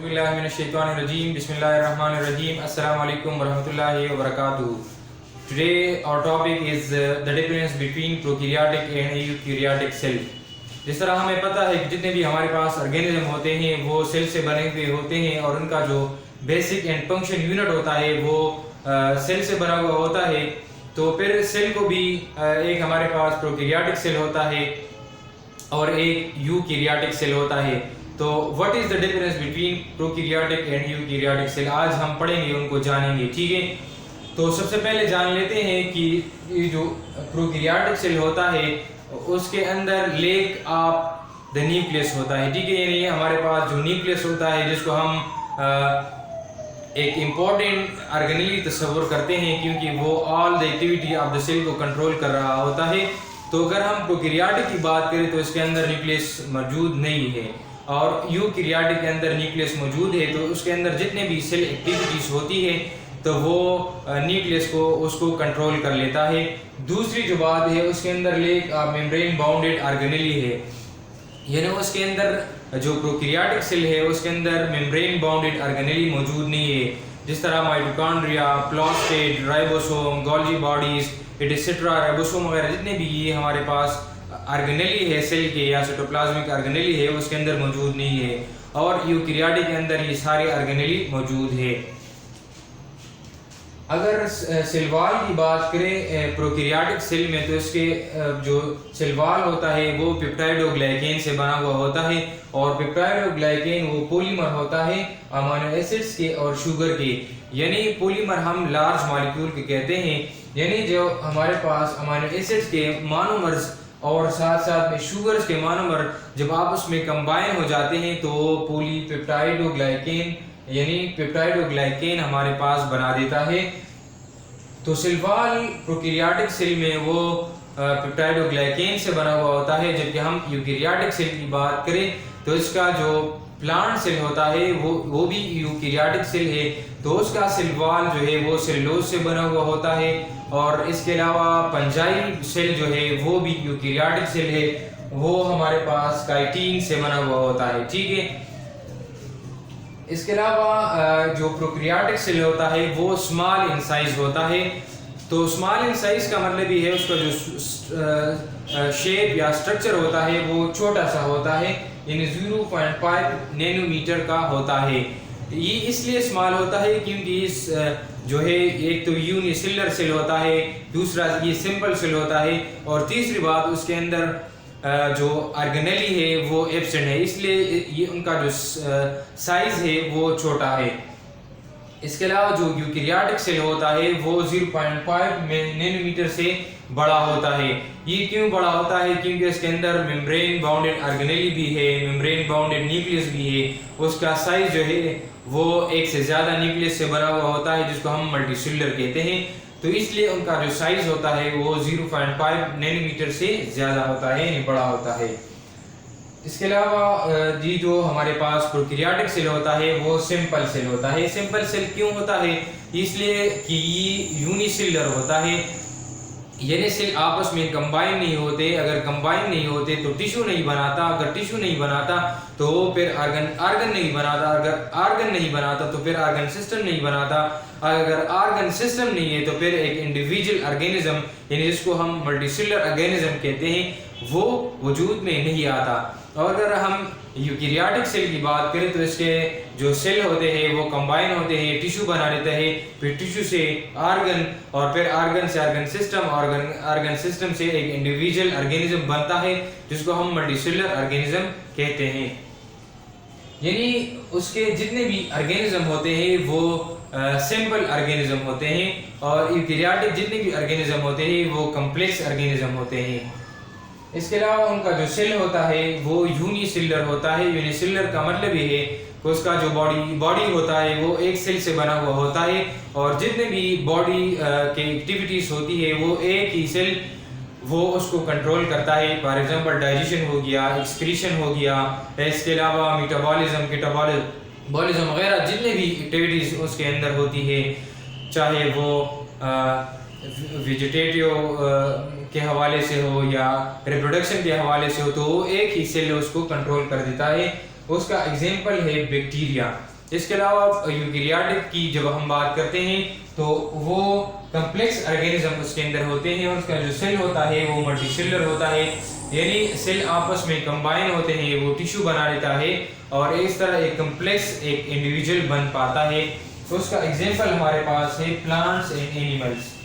Auzubillahiminash-shaytanir-rajeem. Bismillahir-rahmanir-rahim. Assalamu alaikum warahmatullahi wabarakatuh. Today our topic is the difference between prokaryotic and eukaryotic cell. जिस तरह हमें पता है कि जितने भी हमारे पास ऑर्गेनिज्म होते हैं वो सेल से बने हुए होते हैं और उनका जो बेसिक एंड फंक्शन यूनिट होता है वो सेल से बना हुआ होता है। तो फिर सेल को भी एक हमारे पास प्रोकैरियोटिक सेल होता है और एक यूकैरियोटिक सेल होता है। तो what is the difference between prokaryotic and eukaryotic cell, आज हम पढ़ेंगे, उनको जानेंगे। ठीक है, तो सबसे पहले जान लेते हैं कि ये जो प्रोकैरियोटिक सेल होता है उसके अंदर लेक ऑफ द न्यूक्लियस होता है। ठीक है, यानी हमारे पास जो न्यूक्लियस होता है जिसको हम एक इम्पॉर्टेंट ऑर्गेनेली तस्वुर करते हैं क्योंकि वो all the activity of the cell को कंट्रोल कर रहा होता है। तो अगर हम प्रोकैरियोटिक की बात करें तो इसके अंदर न्यूक्लियस मौजूद नहीं है और यूकैरियोटिक के अंदर न्यूक्लियस मौजूद है। तो उसके अंदर जितने भी सेल एक्टिविटीज़ होती है तो वो न्यूक्लियस को उसको कंट्रोल कर लेता है। दूसरी जो बात है उसके अंदर लेक मेम्ब्रेन बाउंडेड ऑर्गेनेली है, यानी उसके अंदर जो प्रोकैरियोटिक सेल है उसके अंदर मेम्ब्रेन बाउंडेड ऑर्गेनेली मौजूद नहीं है। जिस तरह mitochondria, plastid, ribosome, Golgi bodies, etcetera, ribosome वगैरह जितने भी ये हमारे पास ऑर्गेनेली है सेल के या साइटोप्लाज्मिक ऑर्गेनेली है उसके अंदर मौजूद नहीं है और यूकैरियोटिक के अंदर ये सारे ऑर्गेनेली मौजूद है। अगर सेल वॉल की बात करें प्रोकैरियोटिक सेल में तो इसके जो सेल वॉल होता है वो पेप्टाइडोग्लाइकेन से बना हुआ होता है और पेप्टाइडोग्लाइकेन वो पॉलीमर होता है अमीनो एसिड्स के और शुगर के, यानी पॉलीमर हम लार्ज मॉलिक्यूल के कहते हैं, यानी जो हमारे पास अमीनो एसिड्स के मोनोमर्स और साथ साथ में शुगर्स के मोनोमर जब आपस में कंबाइन हो जाते हैं तो पॉलीपेप्टाइडोग्लाइकेन यानी पेप्टाइडोग्लाइकेन हमारे पास बना देता है। तो सेल वॉल प्रोकैरियोटिक सेल में वो पेप्टाइडोग्लाइकेन से बना हुआ होता है, जबकि हम यूकैरियोटिक सेल की बात करें तो इसका जो प्लांट सेल होता है वो भी यूकैरियोटिक सेल है। तो उसका सेल वॉल जो है वो सेलुलोज से बना हुआ होता है और इसके अलावा पंजाई सेल जो है वो भी यूकैरियोटिक सेल है, वो हमारे पास काइटिन से बना हुआ होता है। ठीक है, इसके अलावा जो प्रोकैरियोटिक सेल होता है वो स्मॉल इन साइज होता है। तो स्मॉल इन साइज का मतलब ये है उसका जो शेप या स्ट्रक्चर होता है वो छोटा सा होता है, यानी 0.5 नैनोमीटर का होता है। ये इसलिए स्मॉल होता है क्योंकि इस जो है एक तो यूनिसेलुलर सेल होता है, दूसरा ये सिंपल सेल होता है और तीसरी बात उसके अंदर जो ऑर्गेनेली है वो एब्सेंट है, इसलिए ये उनका जो साइज है वो छोटा है। इसके अलावा जो यूकैरियोटिक सेल होता है वो 0.5 नैनोमीटर से बड़ा होता है। ये क्यों बड़ा होता है? क्योंकि इसके अंदर मेम्ब्रेन बाउंडेड ऑर्गेनेली भी है, मेम्ब्रेन बाउंडेड न्यूक्लियस भी है, उसका साइज जो है वो एक से ज़्यादा न्यूक्लियस से बना हुआ होता है जिसको हम मल्टीसेलुलर कहते हैं। तो इसलिए उनका जो साइज होता है वो 0.5 नैनोमीटर से ज़्यादा होता है, यानी बड़ा होता है। इसके अलावा जी जो हमारे पास प्रोकैरियोटिक सेल होता है वो सिंपल सेल होता है। सिंपल सेल क्यों होता है? इसलिए कि ये यूनिसेलुलर होता है, यानी सेल आपस में कंबाइन नहीं होते। अगर कंबाइन नहीं होते तो टिश्यू नहीं बनाता, अगर टिश्यू नहीं बनाता तो फिर आर्गन नहीं बनाता, अगर आर्गन नहीं बनाता तो फिर आर्गन सिस्टम नहीं बनाता, अगर आर्गन सिस्टम नहीं है तो फिर एक इंडिविजुअल ऑर्गेनिज्म यानी जिसको हम मल्टीसेलुलर ऑर्गेनिज्म कहते हैं वो वजूद में नहीं आता। और अगर हम यूकैरियोटिक सेल की बात करें तो इसके जो सेल होते हैं वो कंबाइन होते हैं, टिश्यू बना लेते हैं, फिर टिश्यू से आर्गन और फिर आर्गन से आर्गन सिस्टम, आर्गन सिस्टम से एक इंडिविजुअल ऑर्गेनिज्म बनता है जिसको हम मल्टीसेलुलर ऑर्गेनिज्म कहते हैं। यानी उसके जितने भी ऑर्गेनिज्म होते हैं वो सिंपल ऑर्गेनिज्म होते हैं और यूकैरियोटिक जितने भी ऑर्गेनिज्म होते हैं वो कॉम्प्लेक्स ऑर्गेनिज्म होते हैं। इसके अलावा उनका जो सेल होता है वो यूनिसेलुलर होता है। यूनिसेलुलर का मतलब ये है कि उसका जो बॉडी होता है वो एक सेल से बना हुआ होता है और जितने भी बॉडी के एक्टिविटीज होती है वो एक ही सेल वो उसको कंट्रोल करता है। फॉर एग्जांपल डाइजेशन हो गया, एक्सक्रीशन हो गया, इसके अलावा मेटाबॉलिज्म, कैटाबॉलिज्म वगैरह जितने भी एक्टिविटीज उसके अंदर होती है, चाहे वो वेजिटेटिव के हवाले से हो या रिप्रोडक्शन के हवाले से हो, तो वो एक ही सेल उसको कंट्रोल कर देता है। उसका एग्जाम्पल है बैक्टीरिया। इसके अलावा यूकेरियोटिक की जब हम बात करते हैं तो वो कम्प्लेक्स ऑर्गेनिज्म उसके अंदर होते हैं, और उसका जो सेल होता है वो मल्टीसेलुलर होता है, यानी सेल आपस में कंबाइन होते हैं, वो टिश्यू बना लेता है और इस तरह एक कम्प्लेक्स एक इंडिविजुअल बन पाता है। तो उसका एग्जांपल हमारे पास है प्लांट्स एंड एनिमल्स।